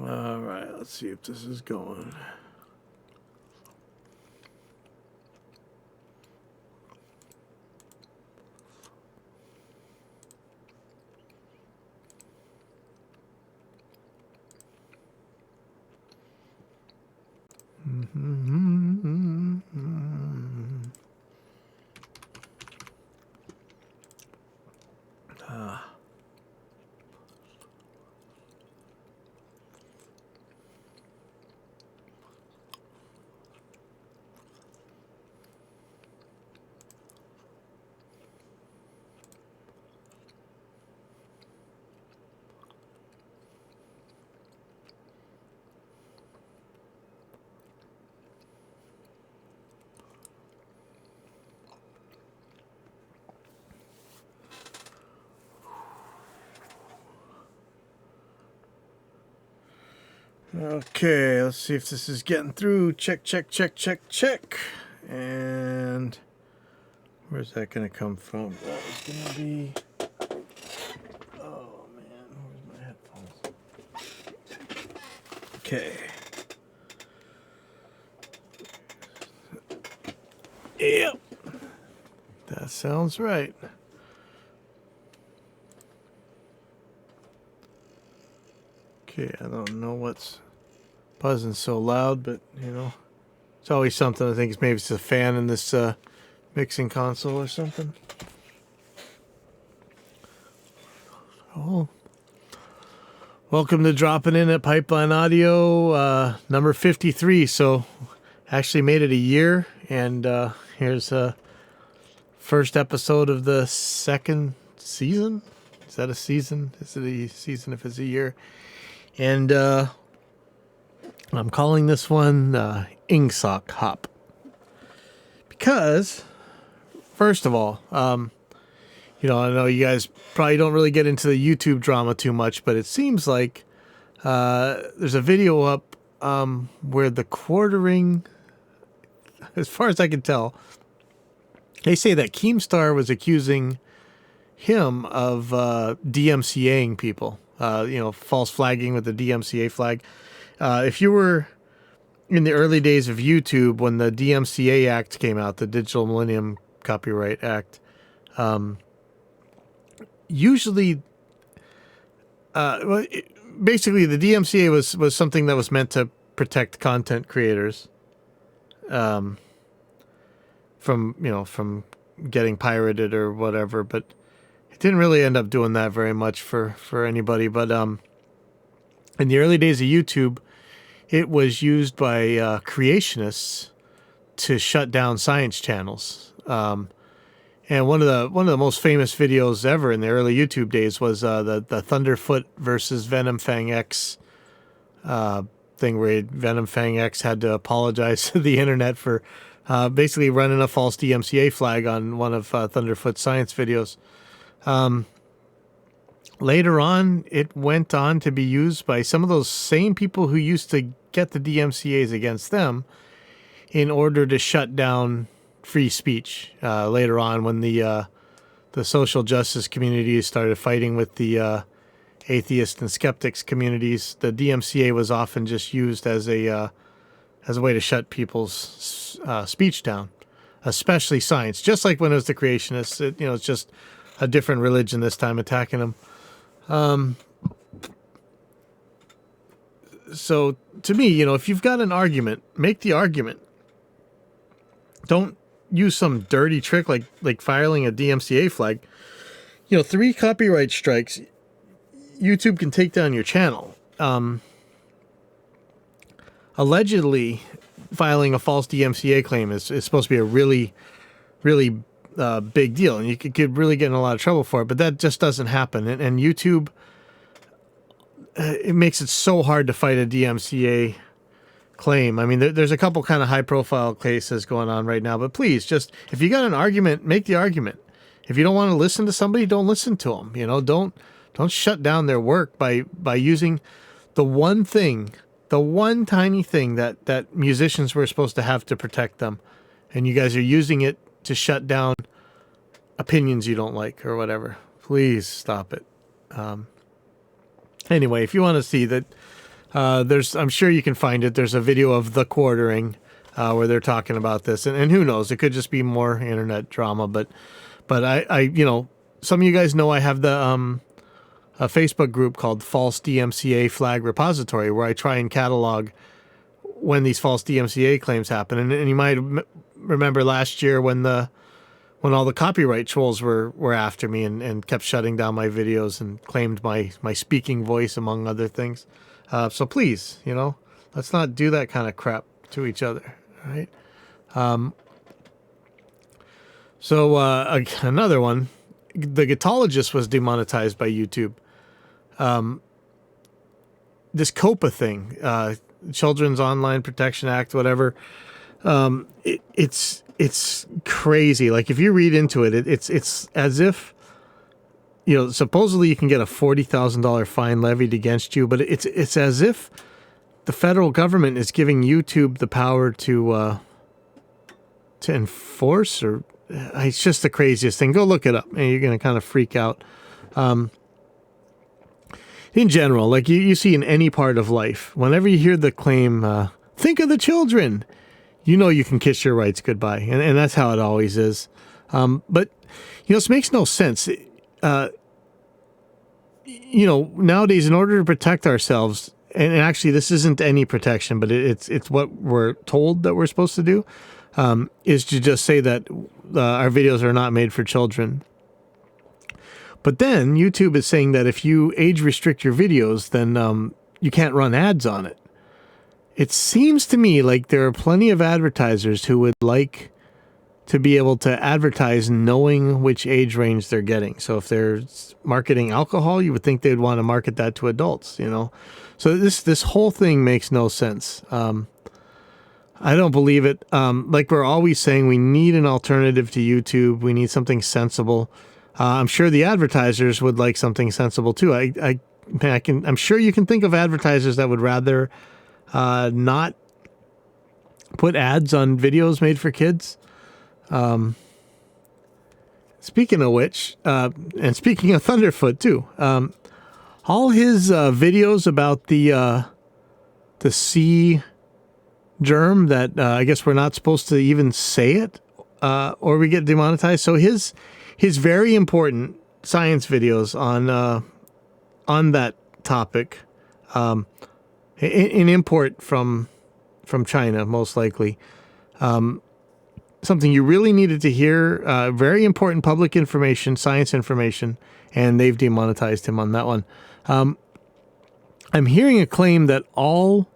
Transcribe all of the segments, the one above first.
All right, let's see if this is going. Okay, let's see if this is getting through. Check, check, check, check, check. And where's that going to come from? That was going to be... Oh, man. Where's my headphones? Okay. Yep. That sounds right. Okay, I don't know what's buzzing so loud, but, you know, it's always something. I think maybe it's a fan in this mixing console or something. Oh. Welcome to dropping in at Pipeline Audio, number 53. So, actually made it a year, and here's first episode of the second season. Is that a season? Is it a season if it's a year? And I'm calling this one IngSoc Hop. Because, first of all, you know, I know you guys probably don't really get into the YouTube drama too much, but it seems like there's a video up where the quartering, as far as I can tell, they say that Keemstar was accusing him of DMCAing people. You know, false flagging with the DMCA flag. If you were in the early days of YouTube when the DMCA Act came out, the Digital Millennium Copyright Act, usually, basically the DMCA was something that was meant to protect content creators from getting pirated or whatever, but it didn't really end up doing that very much for anybody. But in the early days of YouTube, it was used by creationists to shut down science channels. And one of the most famous videos ever in the early YouTube days was the Thunderfoot versus Venom Fang X thing, where Venom Fang X had to apologize to the internet for basically running a false DMCA flag on one of Thunderfoot's science videos. Later on, it went on to be used by some of those same people who used to get the DMCAs against them in order to shut down free speech. Later on, when the social justice communities started fighting with the atheist and skeptics communities, the DMCA was often just used as a way to shut people's speech down, especially science. Just like when it was the creationists, it's just a different religion this time attacking them. So to me, if you've got an argument, make the argument. Don't use some dirty trick like filing a DMCA flag. 3 copyright strikes, YouTube can take down your channel. Allegedly, filing a false DMCA claim is supposed to be a really, really big deal, and you could really get in a lot of trouble for it, but that just doesn't happen. And YouTube, it makes it so hard to fight a DMCA claim. I mean, there's a couple kind of high-profile cases going on right now, but please, just, if you got an argument, make the argument. If you don't want to listen to somebody, don't listen to them. Don't shut down their work by using the one tiny thing that musicians were supposed to have to protect them, and you guys are using it to shut down opinions you don't like or whatever. Please stop it. Anyway, if you want to see that I'm sure you can find it. There's a video of the quartering where they're talking about this, and who knows? It could just be more internet drama. But I some of you guys know I have the a Facebook group called False DMCA Flag Repository, where I try and catalog when these false DMCA claims happen. And you might remember last year when all the copyright trolls were after me and kept shutting down my videos and claimed my speaking voice, among other things. So please, let's not do that kind of crap to each other, right? Another one, the Gitologist was demonetized by YouTube. This COPA thing, Children's Online Protection Act, whatever. It's crazy. Like, if you read into it, it's as if, supposedly you can get a $40,000 fine levied against you, but it's as if the federal government is giving YouTube the power to enforce, or it's just the craziest thing. Go look it up, and you're going to kind of freak out. In general, like you see in any part of life, whenever you hear the claim, think of the children, you can kiss your rights goodbye. And that's how it always is. But, this makes no sense. Nowadays, in order to protect ourselves, and actually this isn't any protection, but it's what we're told that we're supposed to do, is to just say that our videos are not made for children. But then YouTube is saying that if you age restrict your videos, then you can't run ads on it. It seems to me like there are plenty of advertisers who would like to be able to advertise knowing which age range they're getting. So if they're marketing alcohol, you would think they'd want to market that to adults, So this whole thing makes no sense. I don't believe it. Like we're always saying, we need an alternative to YouTube. We need something sensible. I'm sure the advertisers would like something sensible too. I'm sure you can think of advertisers that would rather not put ads on videos made for kids. Speaking of which, and speaking of Thunderfoot too, all his videos about the C germ that I guess we're not supposed to even say it, or we get demonetized. So his very important science videos on that topic, in import from China, most likely, something you really needed to hear, very important public information, science information, and they've demonetized him on that one. I'm hearing a claim that all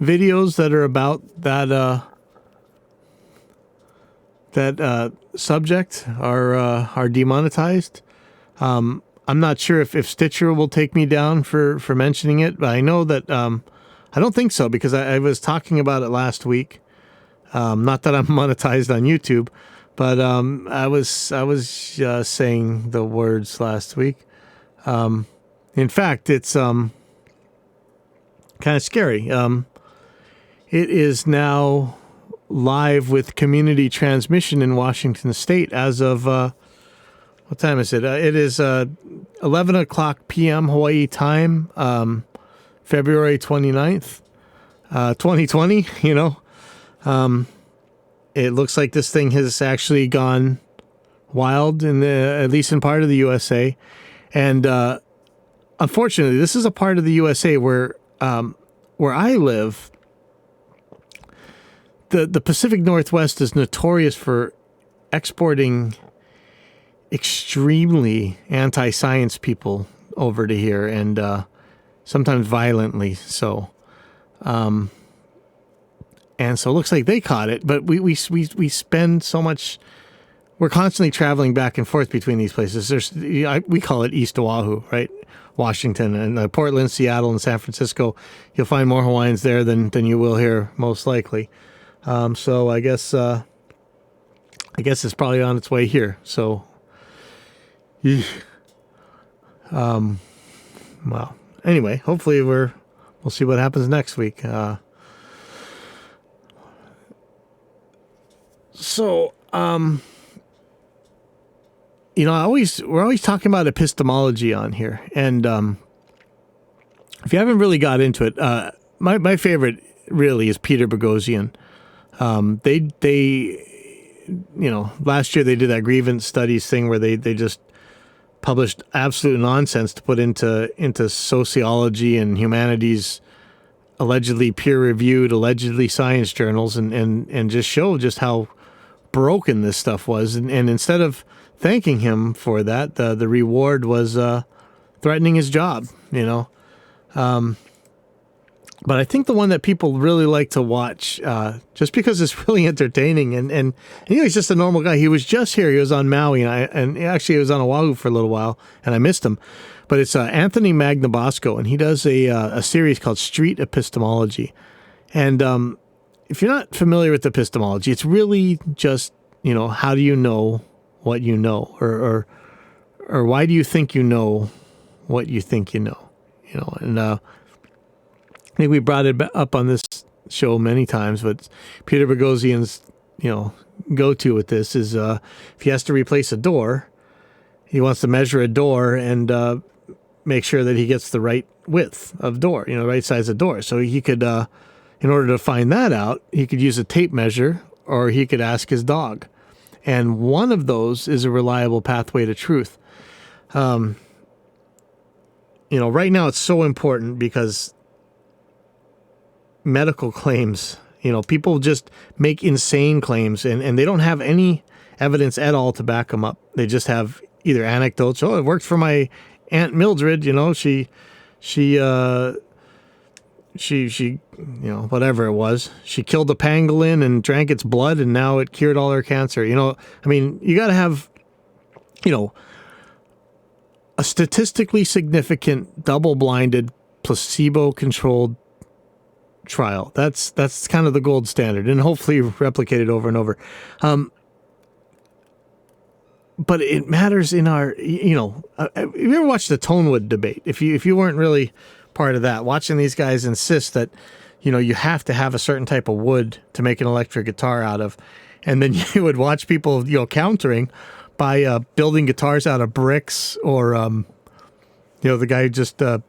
videos that are about that subject are demonetized. I'm not sure if Stitcher will take me down for mentioning it, but I know that I don't think so, because I was talking about it last week. Not that I'm monetized on YouTube, but I was saying the words last week. In fact, it's kind of scary. It is now live with community transmission in Washington State as of, what time is it? It is 11 o'clock p.m. Hawaii time, February 29th, 2020, It looks like this thing has actually gone wild, at least in part of the USA. And unfortunately, this is a part of the USA where I live. The Pacific Northwest is notorious for exporting extremely anti-science people over to here, and sometimes violently so. And so it looks like they caught it, but we spend so much. We're constantly traveling back and forth between these places. We call it East Oahu, right? Washington and Portland, Seattle, and San Francisco. You'll find more Hawaiians there than you will here, most likely. So I guess it's probably on its way here. So, well, anyway, hopefully we'll see what happens next week. We're always talking about epistemology on here, and if you haven't really got into it, my favorite really is Peter Boghossian. They last year they did that grievance studies thing where they just published absolute nonsense to put into sociology and humanities, allegedly peer-reviewed, allegedly science journals, and just show just how broken this stuff was. And instead of thanking him for that, the reward was threatening his job, But I think the one that people really like to watch, just because it's really entertaining, and he's just a normal guy. He was just here. He was on Maui, and actually he was on Oahu for a little while, and I missed him. But it's Anthony Magnabosco, and he does a series called Street Epistemology. And if you're not familiar with epistemology, it's really just, how do you know what you know, or why do you think you know what you think you know, and I think we brought it up on this show many times, but Peter Boghossian's, go-to with this is if he has to replace a door, he wants to measure a door and make sure that he gets the right width of door, right size of door. So he could, in order to find that out, he could use a tape measure, or he could ask his dog. And one of those is a reliable pathway to truth. Right now it's so important because medical claims, people just make insane claims and they don't have any evidence at all to back them up. They just have either anecdotes. Oh, it worked for my Aunt Mildred, she whatever it was. She killed a pangolin and drank its blood and now it cured all her cancer. You got to have, a statistically significant, double-blinded, placebo-controlled trial. That's kind of the gold standard, and hopefully replicated over and over. But it matters in our, have you ever watched the Tonewood debate? If you weren't really part of that, watching these guys insist that, you have to have a certain type of wood to make an electric guitar out of, and then you would watch people, countering by building guitars out of bricks, or the guy just took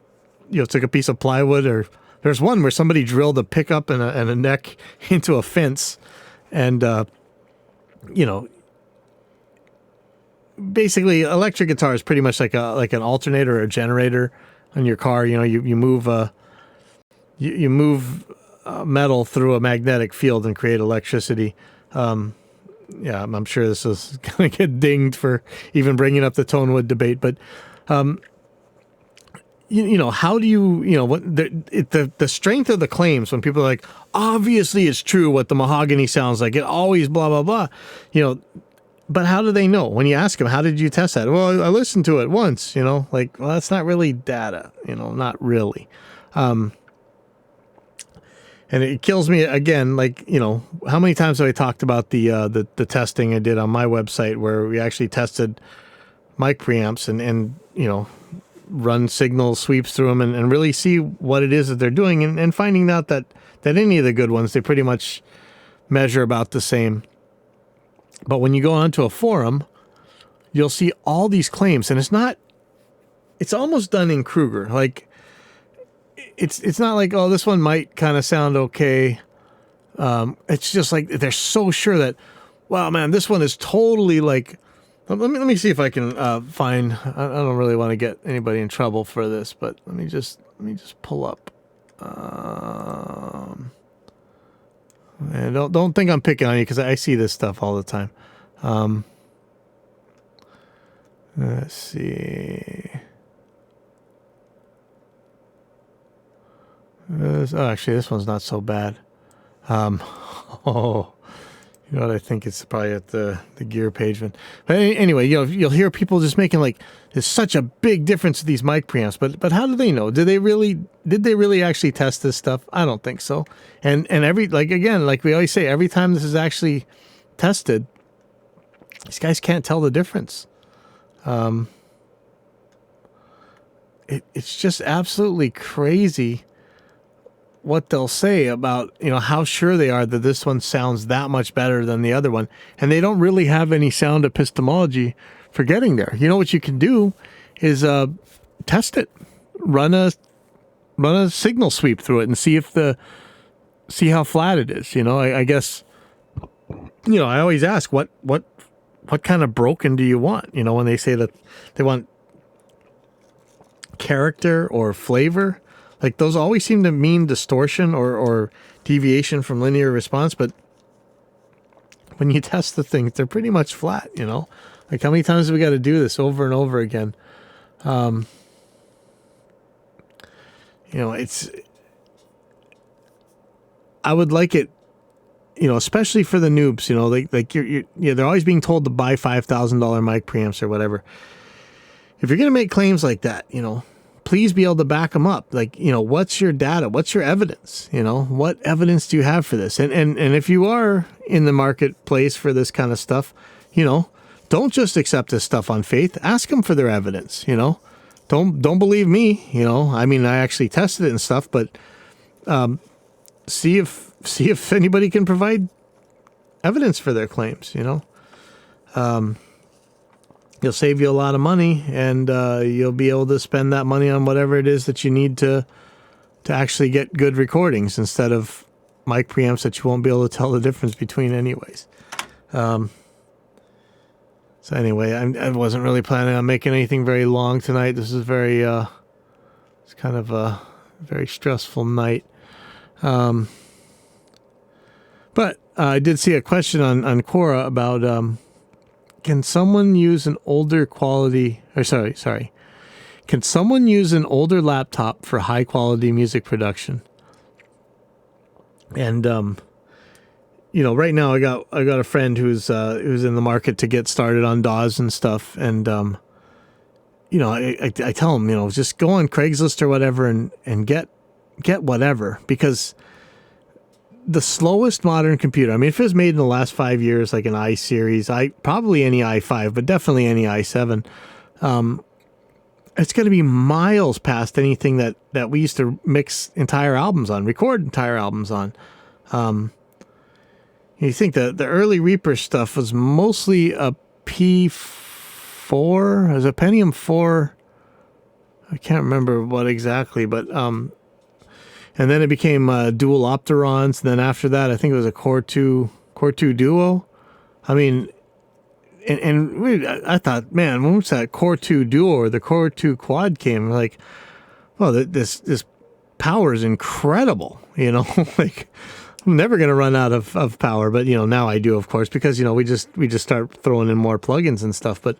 a piece of plywood, or there's one where somebody drilled a pickup and a neck into a fence, and basically electric guitar is pretty much like an alternator or a generator on your car. You move you move metal through a magnetic field and create electricity. I'm sure this is going to get dinged for even bringing up the Tonewood debate, but how do you, what the strength of the claims when people are like, obviously it's true what the mahogany sounds like, it always blah, blah, blah, but how do they know? When you ask them, how did you test that? Well, I listened to it once, well, that's not really data, not really. And it kills me again, how many times have I talked about the testing I did on my website where we actually tested mic preamps and run signal sweeps through them and really see what it is that they're doing, and finding out that any of the good ones, they pretty much measure about the same. But when you go onto a forum, you'll see all these claims, and it's almost done in Kruger. It's not like, oh, this one might kind of sound okay. It's just like they're so sure that, wow, man, this one is totally like. Let me see if I can find. I don't really want to get anybody in trouble for this, but let me just pull up. And don't think I'm picking on you because I see this stuff all the time. Let's see. Actually, this one's not so bad. You know what? I think it's probably at the gear page. But anyway, you'll hear people just making there's such a big difference to these mic preamps. But how do they know? Did they really actually test this stuff? I don't think so. And every like we always say, every time this is actually tested, these guys can't tell the difference. It's just absolutely crazy what they'll say about, how sure they are that this one sounds that much better than the other one. And they don't really have any sound epistemology for getting there. What you can do is test it. Run a signal sweep through it and see how flat it is. I guess, I always ask what kind of broken do you want? When they say that they want character or flavor, like those always seem to mean distortion or deviation from linear response. But when you test the things, they're pretty much flat, like how many times have we got to do this over and over again? I would like it, especially for the noobs, they're always being told to buy $5,000 mic preamps or whatever. If you're going to make claims like that, please be able to back them up. Like, what's your data? What's your evidence? What evidence do you have for this? And if you are in the marketplace for this kind of stuff, don't just accept this stuff on faith. Ask them for their evidence, Don't believe me, I mean, I actually tested it and stuff, but see if anybody can provide evidence for their claims, You'll save you a lot of money, and you'll be able to spend that money on whatever it is that you need to actually get good recordings instead of mic preamps that you won't be able to tell the difference between anyways. So anyway, I wasn't really planning on making anything very long tonight. This is it's kind of a very stressful night. But I did see a question on Quora about, can someone use an older Can someone use an older laptop for high quality music production? And, right now I got a friend who's in the market to get started on DAWs and stuff. And, I tell him, just go on Craigslist or whatever and get whatever, because the slowest modern computer, I mean, if it was made in the last 5 years, like an i series, probably any i5, but definitely any i7, it's going to be miles past anything that we used to mix entire albums on, record entire albums on. You think that the early Reaper stuff was mostly a P4, it was a Pentium 4, I can't remember what exactly, but and then it became dual Opterons. And then after that, I think it was a Core 2 Duo. I mean, I thought, man, when was that Core 2 Duo or the Core 2 Quad came? Like, well, this power is incredible. Like I'm never going to run out of power. But now I do, of course, because we just start throwing in more plugins and stuff. But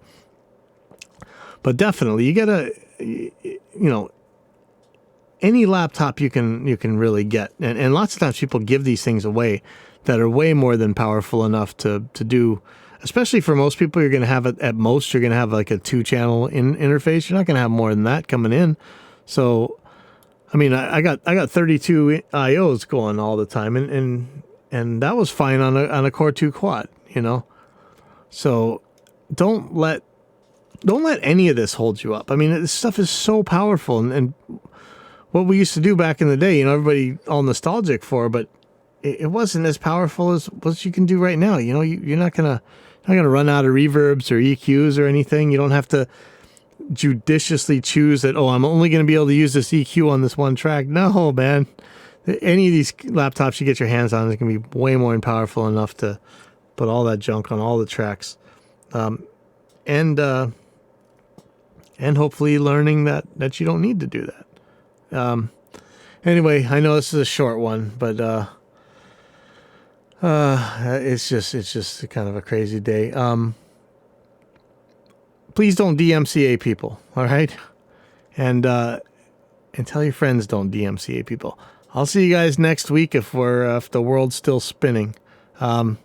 definitely, you gotta, any laptop you can really get. And lots of times people give these things away that are way more than powerful enough to do, especially for most people. You're going to have at most, you're going to have like a 2-channel interface. You're not going to have more than that coming in. So, I mean, I got 32 IOs going all the time, and that was fine on a Core 2 Quad, So don't let any of this hold you up. I mean, this stuff is so powerful, and what we used to do back in the day, everybody all nostalgic for, but it wasn't as powerful as what you can do right now. You're not gonna run out of reverbs or EQs or anything. You don't have to judiciously choose that, I'm only going to be able to use this EQ on this one track. No, man. Any of these laptops you get your hands on is going to be way more powerful enough to put all that junk on all the tracks. And hopefully learning that you don't need to do that. Anyway, I know this is a short one, but it's just kind of a crazy day. Please don't DMCA people, all right? And tell your friends don't DMCA people. I'll see you guys next week if the world's still spinning. Go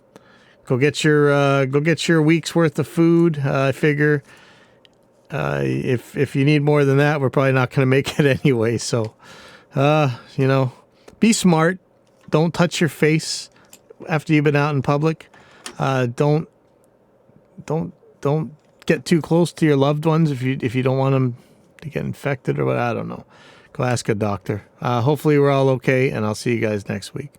get your week's worth of food. I figure if you need more than that, we're probably not going to make it anyway. So, be smart. Don't touch your face after you've been out in public. Don't get too close to your loved ones if you don't want them to get infected or what. I don't know. Go ask a doctor. Hopefully we're all okay, and I'll see you guys next week.